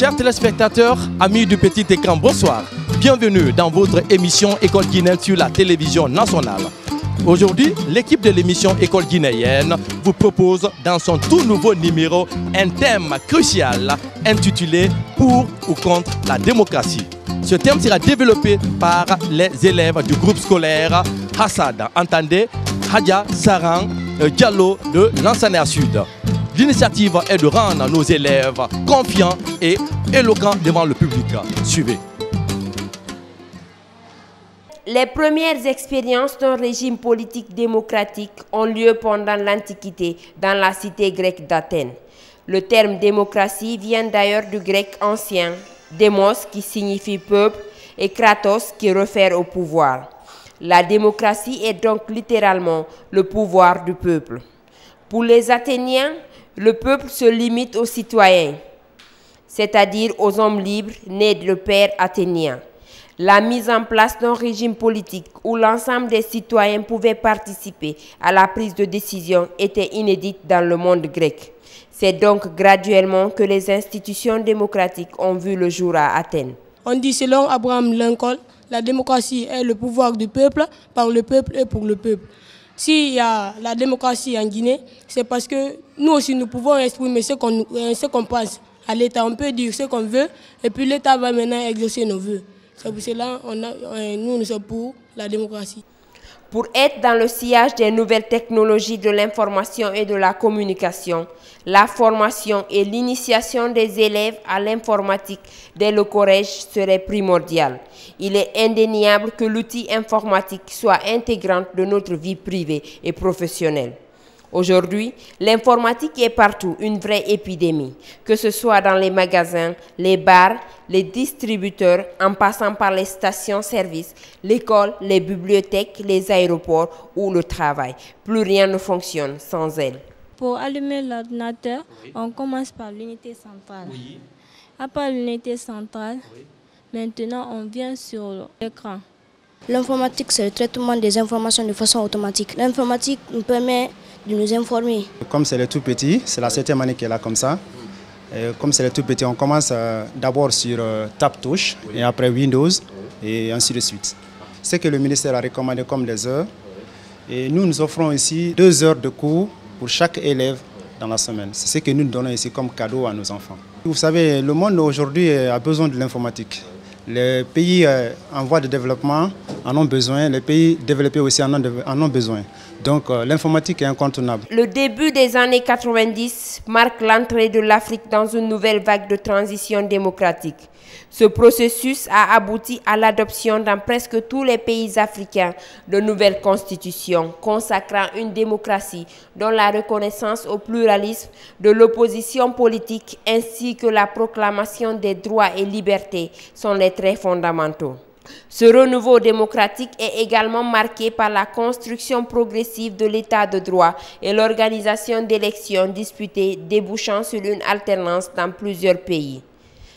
Chers téléspectateurs, amis du petit écran, bonsoir. Bienvenue dans votre émission École guinéenne sur la télévision nationale. Aujourd'hui, l'équipe de l'émission École guinéenne vous propose dans son tout nouveau numéro un thème crucial intitulé « Pour ou contre la démocratie ». Ce thème sera développé par les élèves du groupe scolaire Hassad, entendez Hadja Sarang Diallo de Lansana Sud. L'initiative est de rendre nos élèves confiants et éloquents devant le public. Suivez. Les premières expériences d'un régime politique démocratique ont lieu pendant l'Antiquité dans la cité grecque d'Athènes. Le terme démocratie vient d'ailleurs du grec ancien, démos qui signifie peuple et kratos qui réfère au pouvoir. La démocratie est donc littéralement le pouvoir du peuple. Pour les Athéniens, le peuple se limite aux citoyens, c'est-à-dire aux hommes libres nés de père athénien. La mise en place d'un régime politique où l'ensemble des citoyens pouvaient participer à la prise de décision était inédite dans le monde grec. C'est donc graduellement que les institutions démocratiques ont vu le jour à Athènes. On dit selon Abraham Lincoln, la démocratie est le pouvoir du peuple, par le peuple et pour le peuple. S'il y a la démocratie en Guinée, c'est parce que nous aussi nous pouvons exprimer ce qu'on pense à l'État. On peut dire ce qu'on veut et puis l'État va maintenant exaucer nos vœux. C'est pour cela que nous sommes pour la démocratie. Pour être dans le sillage des nouvelles technologies de l'information et de la communication, la formation et l'initiation des élèves à l'informatique dès le collège serait primordiale. Il est indéniable que l'outil informatique soit intégrante de notre vie privée et professionnelle. Aujourd'hui, l'informatique est partout une vraie épidémie, que ce soit dans les magasins, les bars, les distributeurs, en passant par les stations-service, l'école, les bibliothèques, les aéroports ou le travail. Plus rien ne fonctionne sans elle. Pour allumer l'ordinateur, on commence par l'unité centrale. Oui. Après l'unité centrale, maintenant on vient sur l'écran. L'informatique, c'est le traitement des informations de façon automatique. L'informatique nous permet de nous informer. Comme c'est le tout petit, c'est la 7e année qu'elle est là comme ça. Et comme c'est le tout petit, on commence d'abord sur Tab Touche et après Windows et ainsi de suite. C'est que le ministère a recommandé comme des heures. Et nous offrons ici 2 heures de cours pour chaque élève dans la semaine. C'est ce que nous donnons ici comme cadeau à nos enfants. Vous savez, le monde aujourd'hui a besoin de l'informatique. Les pays en voie de développement en ont besoin, les pays développés aussi en ont besoin. Donc l'informatique est incontournable. Le début des années 90 marque l'entrée de l'Afrique dans une nouvelle vague de transition démocratique. Ce processus a abouti à l'adoption dans presque tous les pays africains de nouvelles constitutions consacrant une démocratie dont la reconnaissance au pluralisme de l'opposition politique ainsi que la proclamation des droits et libertés sont les traits fondamentaux. Ce renouveau démocratique est également marqué par la construction progressive de l'état de droit et l'organisation d'élections disputées débouchant sur une alternance dans plusieurs pays.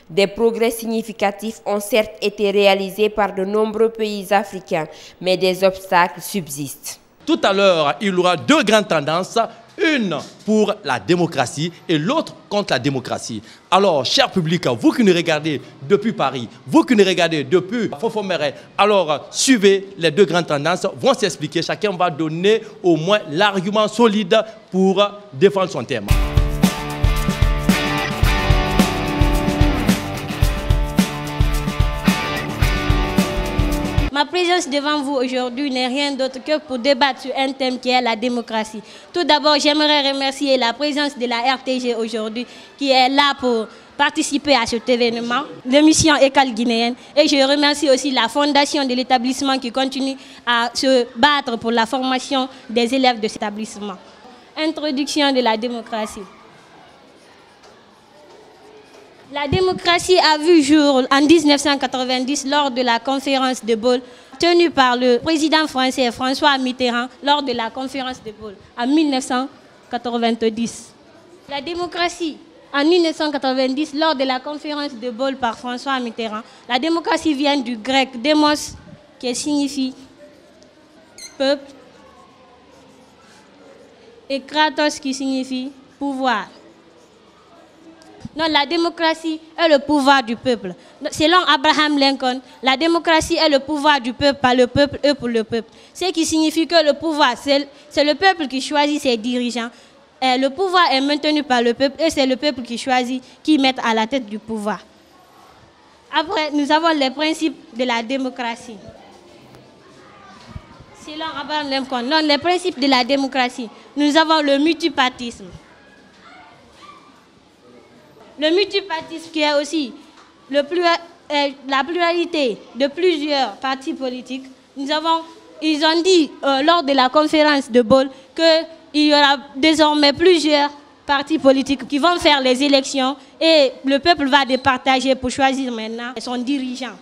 Des progrès significatifs ont certes été réalisés par de nombreux pays africains, mais des obstacles subsistent. Tout à l'heure, il y aura 2 grandes tendances, une pour la démocratie et l'autre contre la démocratie. Alors, cher public, vous qui nous regardez depuis Paris, vous qui nous regardez depuis Fofoméré, alors suivez les 2 grandes tendances, vont s'expliquer, chacun va donner au moins l'argument solide pour défendre son thème. Ma présence devant vous aujourd'hui n'est rien d'autre que pour débattre sur un thème qui est la démocratie. Tout d'abord, j'aimerais remercier la présence de la RTG aujourd'hui qui est là pour participer à cet événement, l'émission École guinéenne. Et je remercie aussi la fondation de l'établissement qui continue à se battre pour la formation des élèves de cet établissement. Introduction de la démocratie. La démocratie a vu jour en 1990 lors de la conférence de Bâle tenue par le président français François Mitterrand lors de la conférence de Bâle en 1990. La démocratie en 1990 lors de la conférence de Bâle par François Mitterrand. La démocratie vient du grec démos qui signifie peuple et kratos qui signifie pouvoir. Non, la démocratie est le pouvoir du peuple. Selon Abraham Lincoln, la démocratie est le pouvoir du peuple par le peuple et pour le peuple. Ce qui signifie que le pouvoir, c'est le peuple qui choisit ses dirigeants. Et le pouvoir est maintenu par le peuple et c'est le peuple qui choisit qui met à la tête du pouvoir. Après, nous avons les principes de la démocratie. Selon Abraham Lincoln, dans les principes de la démocratie, nous avons le multipartisme. Le multipartisme qui est aussi la pluralité de plusieurs partis politiques. Ils ont dit lors de la conférence de Bâle qu'il y aura désormais plusieurs partis politiques qui vont faire les élections et le peuple va départager pour choisir maintenant son dirigeant.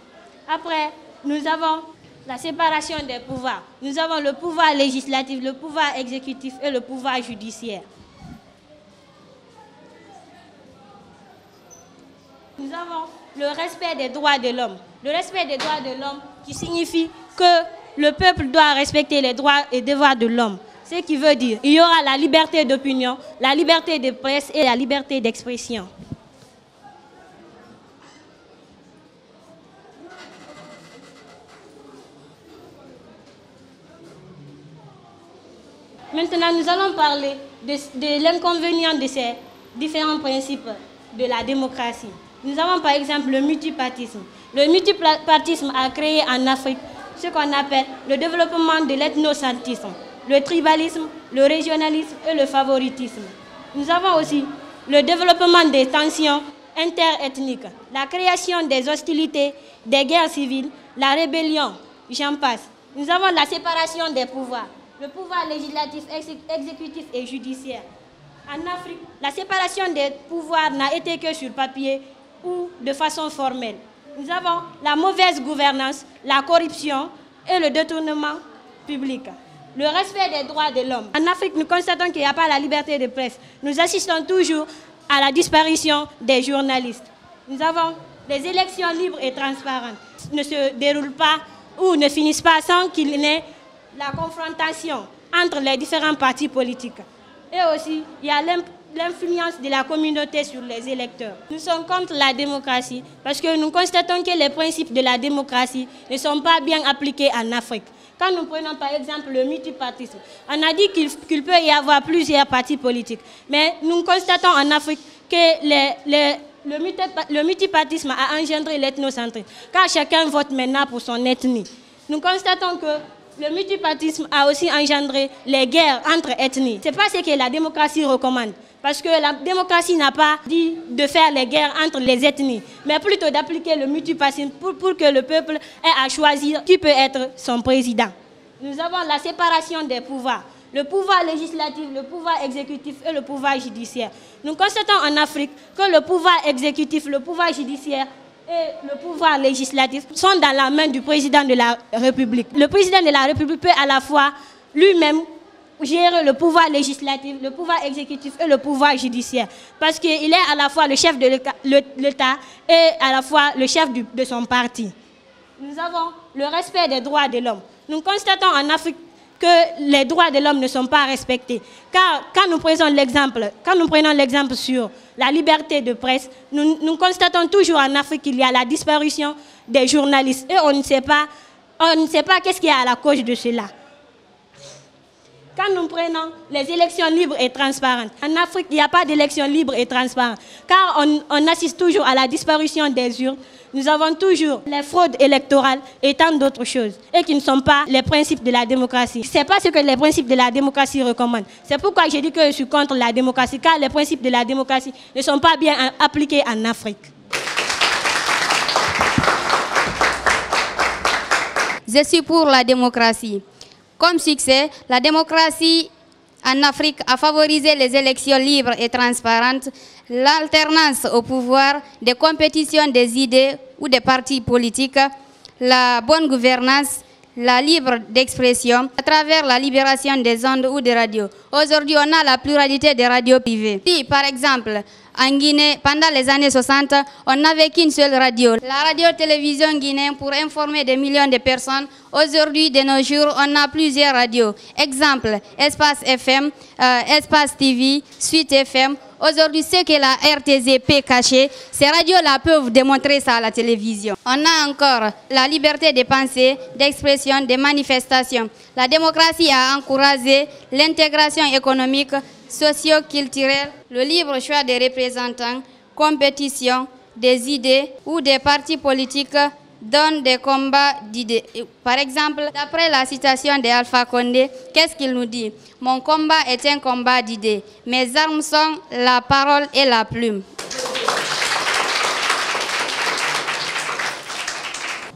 Après, nous avons la séparation des pouvoirs. Nous avons le pouvoir législatif, le pouvoir exécutif et le pouvoir judiciaire. Nous avons le respect des droits de l'homme. Le respect des droits de l'homme qui signifie que le peuple doit respecter les droits et devoirs de l'homme. Ce qui veut dire qu'il y aura la liberté d'opinion, la liberté de presse et la liberté d'expression. Maintenant, nous allons parler de l'inconvénient de ces différents principes de la démocratie. Nous avons par exemple le multipartisme. Le multipartisme a créé en Afrique ce qu'on appelle le développement de l'ethnocentrisme, le tribalisme, le régionalisme et le favoritisme. Nous avons aussi le développement des tensions interethniques, la création des hostilités, des guerres civiles, la rébellion, j'en passe. Nous avons la séparation des pouvoirs, le pouvoir législatif, exécutif et judiciaire. En Afrique, la séparation des pouvoirs n'a été que sur papier ou de façon formelle. Nous avons la mauvaise gouvernance, la corruption et le détournement public. Le respect des droits de l'homme. En Afrique, nous constatons qu'il n'y a pas la liberté de presse. Nous assistons toujours à la disparition des journalistes. Nous avons des élections libres et transparentes. Ne se déroulent pas ou ne finissent pas sans qu'il y ait la confrontation entre les différents partis politiques. Et aussi, il y a l'influence de la communauté sur les électeurs. Nous sommes contre la démocratie parce que nous constatons que les principes de la démocratie ne sont pas bien appliqués en Afrique. Quand nous prenons par exemple le multipartisme, on a dit qu'il peut y avoir plusieurs partis politiques. Mais nous constatons en Afrique que le multipartisme a engendré l'ethnocentrisme, car chacun vote maintenant pour son ethnie. Nous constatons que le multipartisme a aussi engendré les guerres entre ethnies. Ce n'est pas ce que la démocratie recommande. Parce que la démocratie n'a pas dit de faire les guerres entre les ethnies, mais plutôt d'appliquer le multipartisme pour que le peuple ait à choisir qui peut être son président. Nous avons la séparation des pouvoirs. Le pouvoir législatif, le pouvoir exécutif et le pouvoir judiciaire. Nous constatons en Afrique que le pouvoir exécutif, le pouvoir judiciaire et le pouvoir législatif sont dans la main du président de la République. Le président de la République peut à la fois lui-même gérer le pouvoir législatif, le pouvoir exécutif et le pouvoir judiciaire. Parce qu'il est à la fois le chef de l'État et à la fois le chef de son parti. Nous avons le respect des droits de l'homme. Nous constatons en Afrique que les droits de l'homme ne sont pas respectés. Car quand nous prenons l'exemple sur la liberté de presse, nous constatons toujours en Afrique qu'il y a la disparition des journalistes. Et on ne sait pas qu'est-ce qu'il y a à la cause de cela. Quand nous prenons les élections libres et transparentes, en Afrique, il n'y a pas d'élections libres et transparentes, car on assiste toujours à la disparition des urnes. Nous avons toujours les fraudes électorales et tant d'autres choses, et qui ne sont pas les principes de la démocratie. Ce n'est pas ce que les principes de la démocratie recommandent. C'est pourquoi je dis que je suis contre la démocratie, car les principes de la démocratie ne sont pas bien appliqués en Afrique. Je suis pour la démocratie. Comme succès, la démocratie en Afrique a favorisé les élections libres et transparentes, l'alternance au pouvoir, des compétitions des idées ou des partis politiques, la bonne gouvernance, la libre d'expression à travers la libération des ondes ou des radios. Aujourd'hui, on a la pluralité des radios privées. Si, par exemple, en Guinée, pendant les années 60, on n'avait qu'une seule radio, la radio-télévision guinéenne pour informer des millions de personnes. Aujourd'hui, de nos jours, on a plusieurs radios. Exemple, Espace FM, Espace TV, Suite FM. Aujourd'hui, ce que la RTZ peut cacher, ces radios-là peuvent démontrer ça à la télévision. On a encore la liberté de pensée, d'expression, de manifestation. La démocratie a encouragé l'intégration économique, socio-culturelle, le libre choix des représentants, compétition, des idées ou des partis politiques donnent des combats d'idées. Par exemple, d'après la citation d'Alpha Condé, qu'est-ce qu'il nous dit? Mon combat est un combat d'idées. Mes armes sont la parole et la plume.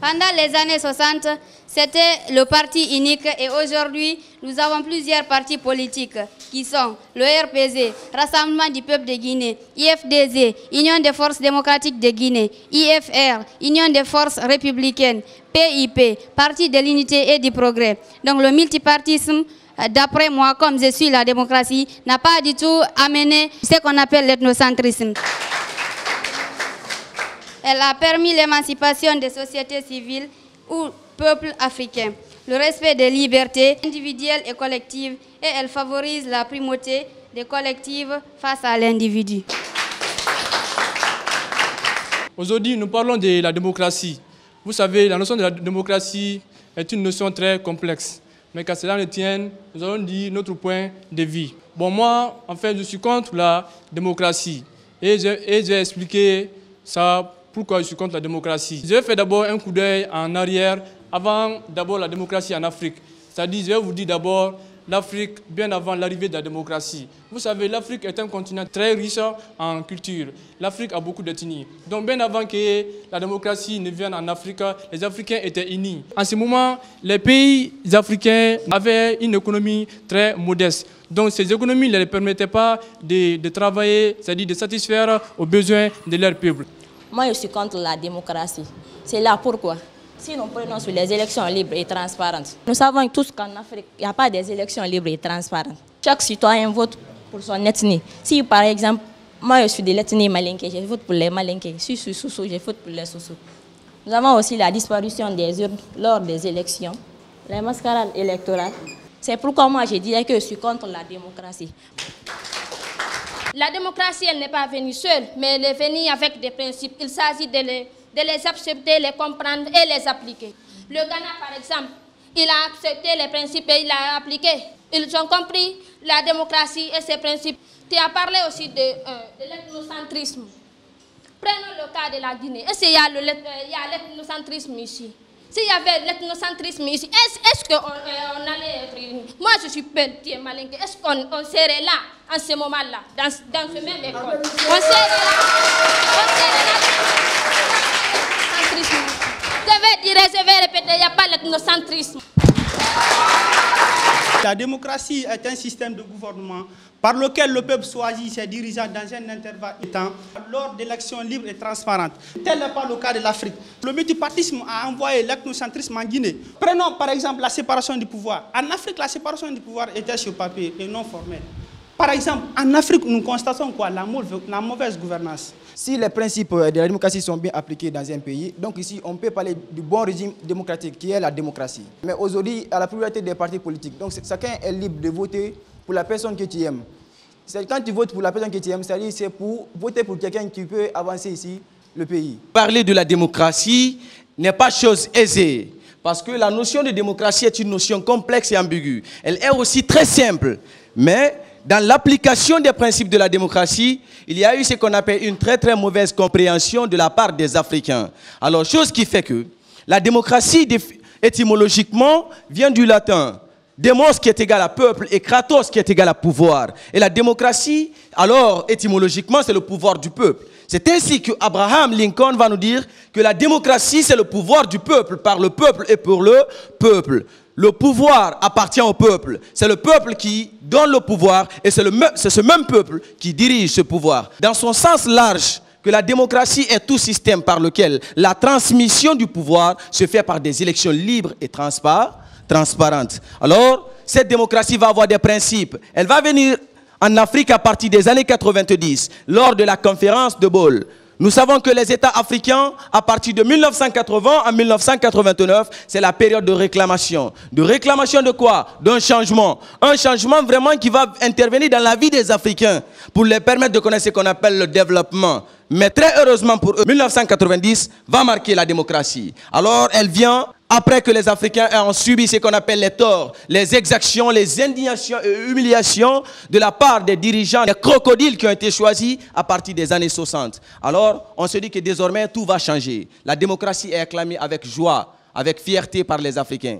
Pendant les années 60, c'était le parti unique et aujourd'hui, nous avons plusieurs partis politiques qui sont le RPZ, Rassemblement du peuple de Guinée, IFDZ, Union des forces démocratiques de Guinée, IFR, Union des forces républicaines, PIP, Parti de l'unité et du progrès. Donc le multipartisme, d'après moi, comme je suis la démocratie, n'a pas du tout amené ce qu'on appelle l'ethnocentrisme. Elle a permis l'émancipation des sociétés civiles ou peuples africains, le respect des libertés individuelles et collectives, et elle favorise la primauté des collectives face à l'individu. Aujourd'hui, nous parlons de la démocratie. Vous savez, la notion de la démocratie est une notion très complexe. Mais qu'à cela ne tienne, nous allons dire notre point de vue. Bon, moi, en fait, je suis contre la démocratie. Et j'ai expliqué ça, pourquoi je suis contre la démocratie. Je vais faire d'abord un coup d'œil en arrière, avant d'abord la démocratie en Afrique. C'est-à-dire, je vais vous dire d'abord l'Afrique bien avant l'arrivée de la démocratie. Vous savez, l'Afrique est un continent très riche en culture. L'Afrique a beaucoup d'ethnies. Donc bien avant que la démocratie ne vienne en Afrique, les Africains étaient unis. En ce moment, les pays africains avaient une économie très modeste. Donc ces économies ne les permettaient pas de travailler, c'est-à-dire de satisfaire aux besoins de leur peuple. Moi, je suis contre la démocratie. C'est là pourquoi. Si nous prenons sur les élections libres et transparentes, nous savons tous qu'en Afrique, il n'y a pas des élections libres et transparentes. Chaque citoyen vote pour son ethnie. Si par exemple, moi je suis de l'ethnie malinké, je vote pour les malinké. Si je suis Soussou, je vote pour les Soussou. Nous avons aussi la disparition des urnes lors des élections, les mascarades électorales. C'est pourquoi moi je dirais que je suis contre la démocratie. La démocratie, elle n'est pas venue seule, mais elle est venue avec des principes. Il s'agit de les accepter, les comprendre et les appliquer. Le Ghana, par exemple, il a accepté les principes et il a appliqué. Ils ont compris la démocratie et ses principes. Tu as parlé aussi de l'ethnocentrisme. Prenons le cas de la Guinée. Est-ce qu'il y a l'ethnocentrisme ici? S'il y avait l'ethnocentrisme ici, est-ce qu'on allait être unis? Moi, je suis petit malinké. Est-ce qu'on serait là, en ce moment-là, dans ce même école? On serait là. Je vais répéter, il n'y a pas l'ethnocentrisme. La démocratie est un système de gouvernement par lequel le peuple choisit ses dirigeants dans un intervalle de temps lors d'élections libres et transparentes. Tel n'est pas le cas de l'Afrique. Le multipartisme a envoyé l'ethnocentrisme en Guinée. Prenons par exemple la séparation du pouvoir. En Afrique, la séparation du pouvoir était sur papier et non formelle. Par exemple, en Afrique, nous constatons quoi? La mauvaise gouvernance. Si les principes de la démocratie sont bien appliqués dans un pays, donc ici, on peut parler du bon régime démocratique qui est la démocratie. Mais aujourd'hui, à la pluralité des partis politiques, donc chacun est libre de voter pour la personne que tu aimes. Quand tu votes pour la personne que tu aimes, c'est-à-dire c'est pour voter pour quelqu'un qui peut avancer ici le pays. Parler de la démocratie n'est pas chose aisée. Parce que la notion de démocratie est une notion complexe et ambiguë. Elle est aussi très simple. Mais dans l'application des principes de la démocratie, il y a eu ce qu'on appelle une très très mauvaise compréhension de la part des Africains. Alors, chose qui fait que la démocratie, étymologiquement, vient du latin. Demos qui est égal à peuple et kratos qui est égal à pouvoir. Et la démocratie, alors, étymologiquement, c'est le pouvoir du peuple. C'est ainsi que Abraham Lincoln va nous dire que la démocratie, c'est le pouvoir du peuple, par le peuple et pour le peuple. Le pouvoir appartient au peuple. C'est le peuple qui donne le pouvoir et c'est ce même peuple qui dirige ce pouvoir. Dans son sens large, que la démocratie est tout système par lequel la transmission du pouvoir se fait par des élections libres et transparentes. Alors, cette démocratie va avoir des principes. Elle va venir en Afrique à partir des années 90, lors de la conférence de Bâle. Nous savons que les États africains, à partir de 1980 à 1989, c'est la période de réclamation. De réclamation de quoi? D'un changement. Un changement vraiment qui va intervenir dans la vie des Africains pour les permettre de connaître ce qu'on appelle le développement. Mais très heureusement pour eux, 1990 va marquer la démocratie. Alors elle vient après que les Africains ont subi ce qu'on appelle les torts, les exactions, les indignations et humiliations de la part des dirigeants, des crocodiles qui ont été choisis à partir des années 60. Alors on se dit que désormais tout va changer. La démocratie est acclamée avec joie, avec fierté par les Africains.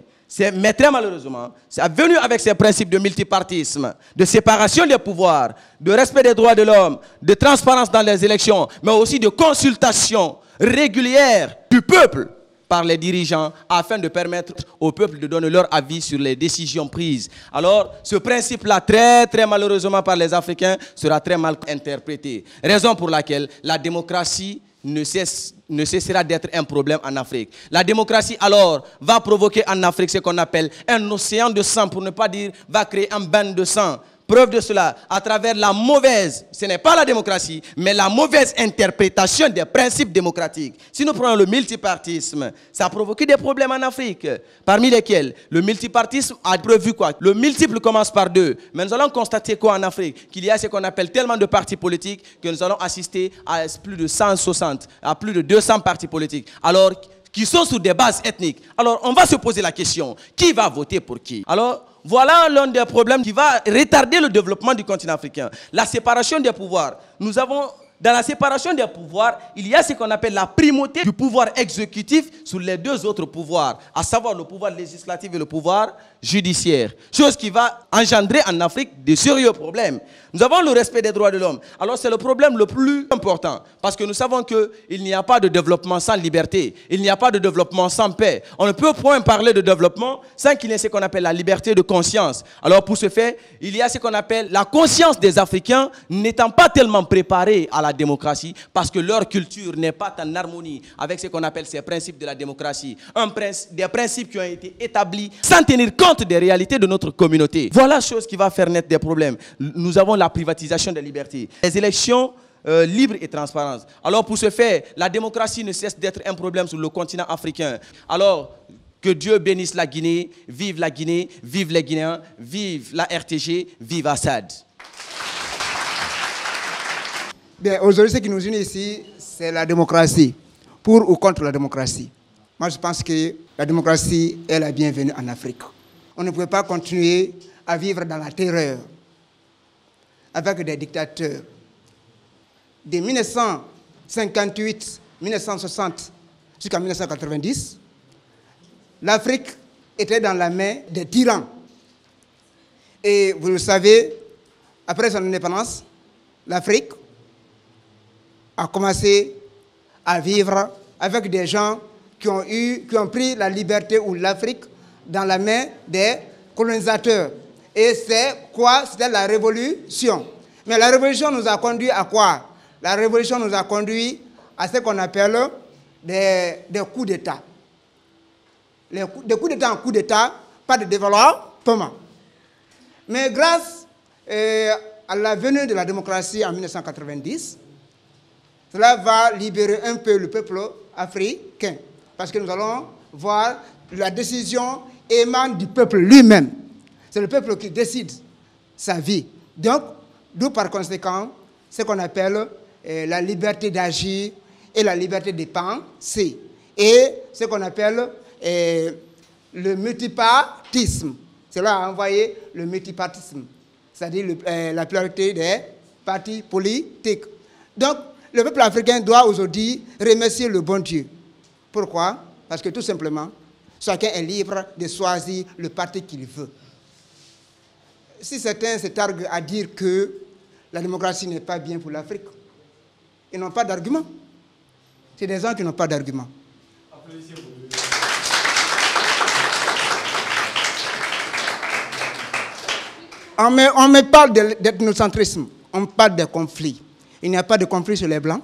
Mais très malheureusement, c'est venu avec ces principes de multipartisme, de séparation des pouvoirs, de respect des droits de l'homme, de transparence dans les élections, mais aussi de consultation régulière du peuple par les dirigeants afin de permettre au peuple de donner leur avis sur les décisions prises. Alors, ce principe-là, très malheureusement par les Africains, sera très mal interprété. Raison pour laquelle la démocratie ne cessera d'être un problème en Afrique. La démocratie, alors, va provoquer en Afrique ce qu'on appelle un océan de sang, pour ne pas dire, va créer un bain de sang. Preuve de cela, à travers la mauvaise, ce n'est pas la démocratie, mais la mauvaise interprétation des principes démocratiques. Si nous prenons le multipartisme, ça a provoqué des problèmes en Afrique, parmi lesquels le multipartisme a prévu quoi? Le multiple commence par 2. Mais nous allons constater quoi en Afrique? Qu'il y a ce qu'on appelle tellement de partis politiques que nous allons assister à plus de 160, à plus de 200 partis politiques. Alors, qui sont sur des bases ethniques. Alors, on va se poser la question, qui va voter pour qui? Alors, voilà l'un des problèmes qui va retarder le développement du continent africain. La séparation des pouvoirs. Nous avons, dans la séparation des pouvoirs, il y a ce qu'on appelle la primauté du pouvoir exécutif sur les deux autres pouvoirs, à savoir le pouvoir législatif et le pouvoir judiciaire. Chose qui va engendrer en Afrique de sérieux problèmes. Nous avons le respect des droits de l'homme. Alors c'est le problème le plus important, parce que nous savons qu'il n'y a pas de développement sans liberté, il n'y a pas de développement sans paix. On ne peut point parler de développement sans qu'il y ait ce qu'on appelle la liberté de conscience. Alors pour ce fait, il y a ce qu'on appelle la conscience des Africains n'étant pas tellement préparés à la démocratie, parce que leur culture n'est pas en harmonie avec ce qu'on appelle ces principes de la démocratie. Des principes qui ont été établis sans tenir compte des réalités de notre communauté. Voilà chose qui va faire naître des problèmes. Nous avons la privatisation des libertés, les élections libres et transparentes. Alors pour ce faire, la démocratie ne cesse d'être un problème sur le continent africain. Alors que Dieu bénisse la Guinée, vive les Guinéens, vive la RTG, vive Assad. Bien, aujourd'hui, ce qui nous unit ici, c'est la démocratie. Pour ou contre la démocratie. Moi, je pense que la démocratie est la bienvenue en Afrique. On ne pouvait pas continuer à vivre dans la terreur avec des dictateurs. De 1958, 1960 jusqu'à 1990, l'Afrique était dans la main des tyrans. Et vous le savez, après son indépendance, l'Afrique a commencé à vivre avec des gens qui ont pris la liberté ou l'Afrique dans la main des colonisateurs. Et c'est quoi? C'était la révolution. Mais la révolution nous a conduit à quoi? La révolution nous a conduit à ce qu'on appelle des coups d'État. Des coups d'État en coups d'État, pas de développement. Mais grâce à la venue de la démocratie en 1990, cela va libérer un peu le peuple africain. Parce que nous allons voir la décision émane du peuple lui-même. C'est le peuple qui décide sa vie. Donc, d'où par conséquent, ce qu'on appelle la liberté d'agir et la liberté de penser. Et ce qu'on appelle le multipartisme. Cela a envoyé le multipartisme, c'est-à-dire la pluralité des partis politiques. Donc, le peuple africain doit aujourd'hui remercier le bon Dieu. Pourquoi? Parce que tout simplement, chacun est libre de choisir le parti qu'il veut. Si certains se targuent à dire que la démocratie n'est pas bien pour l'Afrique, ils n'ont pas d'argument. C'est des gens qui n'ont pas d'argument. On me parle d'ethnocentrisme, on parle de conflits. Il n'y a pas de conflit sur les Blancs.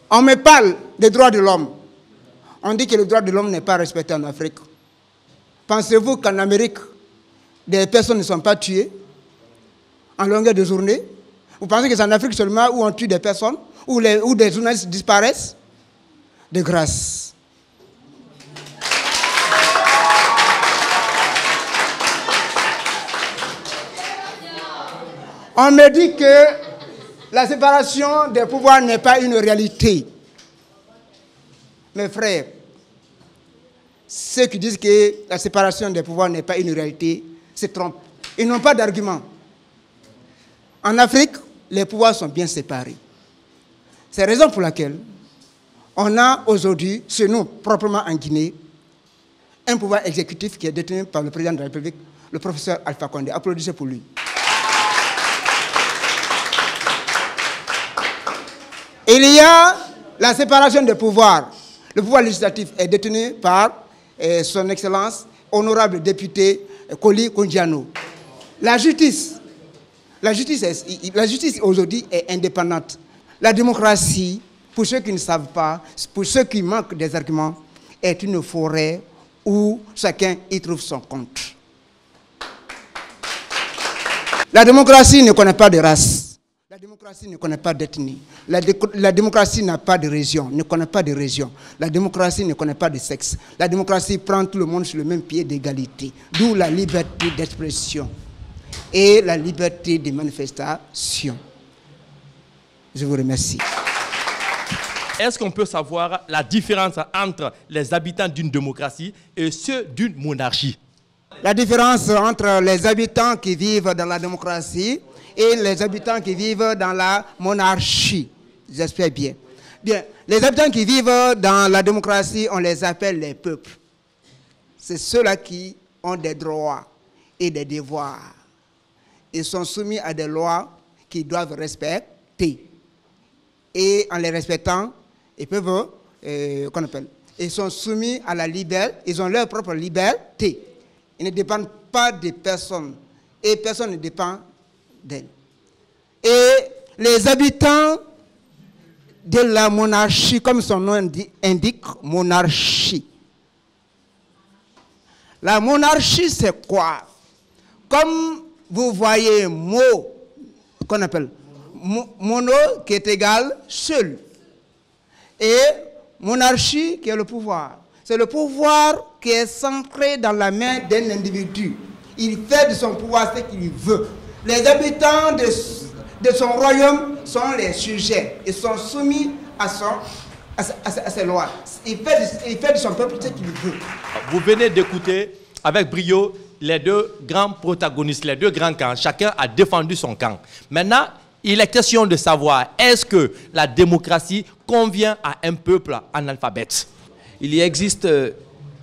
On me parle des droits de l'homme. On dit que le droit de l'homme n'est pas respecté en Afrique. Pensez-vous qu'en Amérique, des personnes ne sont pas tuées en longueur de journée? Vous pensez que c'est en Afrique seulement où on tue des personnes, où des journalistes disparaissent? De grâce. On me dit que la séparation des pouvoirs n'est pas une réalité. Mes frères, ceux qui disent que la séparation des pouvoirs n'est pas une réalité se trompent. Ils n'ont pas d'argument. En Afrique, les pouvoirs sont bien séparés. C'est la raison pour laquelle on a aujourd'hui, chez nous, proprement en Guinée, un pouvoir exécutif qui est détenu par le président de la République, le professeur Alpha Condé. Applaudissez pour lui. Il y a la séparation des pouvoirs. Le pouvoir législatif est détenu par son Excellence, honorable député Koli Kondiano. La justice aujourd'hui est indépendante. La démocratie, pour ceux qui ne savent pas, pour ceux qui manquent des arguments, est une forêt où chacun y trouve son compte. La démocratie ne connaît pas de race. La démocratie ne connaît pas d'ethnie. La démocratie n'a pas de région, ne connaît pas de région. La démocratie ne connaît pas de sexe. La démocratie prend tout le monde sur le même pied d'égalité. D'où la liberté d'expression et la liberté de manifestation. Je vous remercie. Est-ce qu'on peut savoir la différence entre les habitants d'une démocratie et ceux d'une monarchie? La différence entre les habitants qui vivent dans la démocratie et les habitants qui vivent dans la monarchie. J'espère bien. Bien, les habitants qui vivent dans la démocratie, on les appelle les peuples. C'est ceux-là qui ont des droits et des devoirs. Ils sont soumis à des lois qu'ils doivent respecter. Et en les respectant, ils peuvent, qu'on appelle, ils sont soumis à la liberté, ils ont leur propre liberté. Ils ne dépendent pas de personne. Et personne ne dépend d'elle. Et les habitants de la monarchie, comme son nom indique, monarchie. La monarchie, c'est quoi? Comme vous voyez mot, qu'on appelle mono, qui est égal seul. Et monarchie, qui est le pouvoir. C'est le pouvoir qui est centré dans la main d'un individu. Il fait de son pouvoir ce qu'il veut. Les habitants de son royaume sont les sujets. Ils sont soumis à ses lois. Il fait de son peuple ce qu'il veut. Vous venez d'écouter avec brio les deux grands protagonistes, les deux grands camps. Chacun a défendu son camp. Maintenant, il est question de savoir, est-ce que la démocratie convient à un peuple analphabète? Il y existe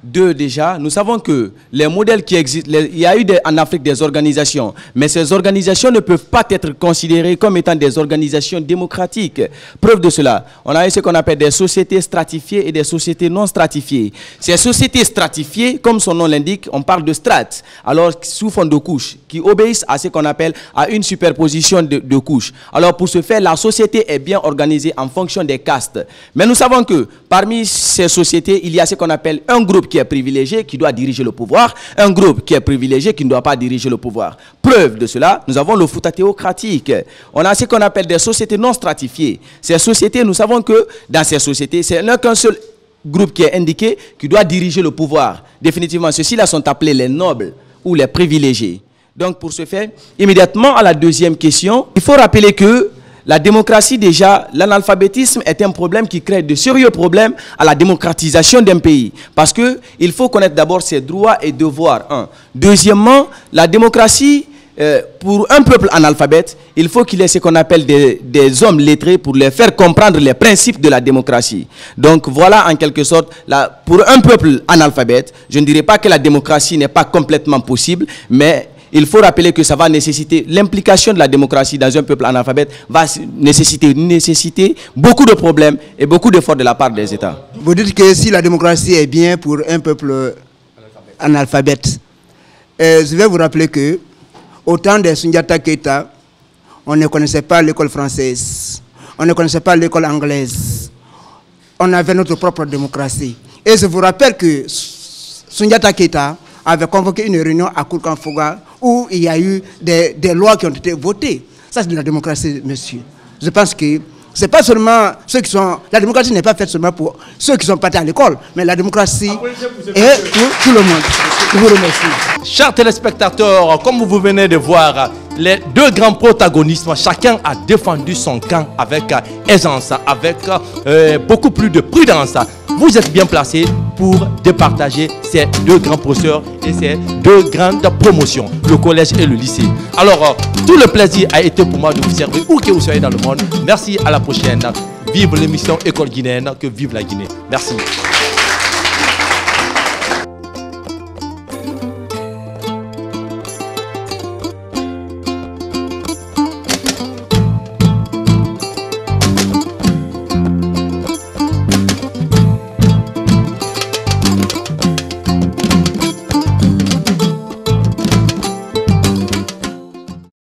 deux déjà. Nous savons que les modèles qui existent, il y a eu en Afrique des organisations, mais ces organisations ne peuvent pas être considérées comme étant des organisations démocratiques. Preuve de cela, on a eu ce qu'on appelle des sociétés stratifiées et des sociétés non stratifiées. Ces sociétés stratifiées, comme son nom l'indique, on parle de strates, alors sous forme de couches, qui obéissent à ce qu'on appelle à une superposition de couches. Alors pour ce faire, la société est bien organisée en fonction des castes. Mais nous savons que parmi ces sociétés, il y a ce qu'on appelle un groupe qui est privilégié, qui doit diriger le pouvoir, un groupe qui est privilégié, qui ne doit pas diriger le pouvoir. Preuve de cela, nous avons le Fouta théocratique. On a ce qu'on appelle des sociétés non stratifiées. Ces sociétés, nous savons que dans ces sociétés, c'est qu'un seul groupe qui est indiqué, qui doit diriger le pouvoir. Définitivement, ceux-ci-là sont appelés les nobles ou les privilégiés. Donc pour ce faire, immédiatement à la deuxième question, il faut rappeler que la démocratie, déjà, l'analphabétisme est un problème qui crée de sérieux problèmes à la démocratisation d'un pays. Parce qu'il faut connaître d'abord ses droits et devoirs. Un. Deuxièmement, la démocratie, pour un peuple analphabète, il faut qu'il ait ce qu'on appelle des hommes lettrés pour les faire comprendre les principes de la démocratie. Donc voilà en quelque sorte, pour un peuple analphabète, je ne dirais pas que la démocratie n'est pas complètement possible, mais il faut rappeler que ça va nécessiter, l'implication de la démocratie dans un peuple analphabète va nécessiter beaucoup de problèmes et beaucoup d'efforts de la part des États. Vous dites que si la démocratie est bien pour un peuple analphabète, je vais vous rappeler que au temps de Soundiata Keita, on ne connaissait pas l'école française, on ne connaissait pas l'école anglaise, on avait notre propre démocratie. Et je vous rappelle que Soundiata Keita avait convoqué une réunion à Kourkanfoga où il y a eu des lois qui ont été votées. Ça, c'est de la démocratie, monsieur. Je pense que c'est pas seulement ceux qui sont... La démocratie n'est pas faite seulement pour ceux qui sont partis à l'école, mais la démocratie est pour tout le monde. Je vous remercie. Chers téléspectateurs, comme vous venez de voir, les deux grands protagonistes, chacun a défendu son camp avec aisance, avec beaucoup plus de prudence. Vous êtes bien placés pour départager ces deux grands professeurs et ces deux grandes promotions, le collège et le lycée. Alors, tout le plaisir a été pour moi de vous servir où que vous soyez dans le monde. Merci, à la prochaine. Vive l'émission École guinéenne, que vive la Guinée. Merci.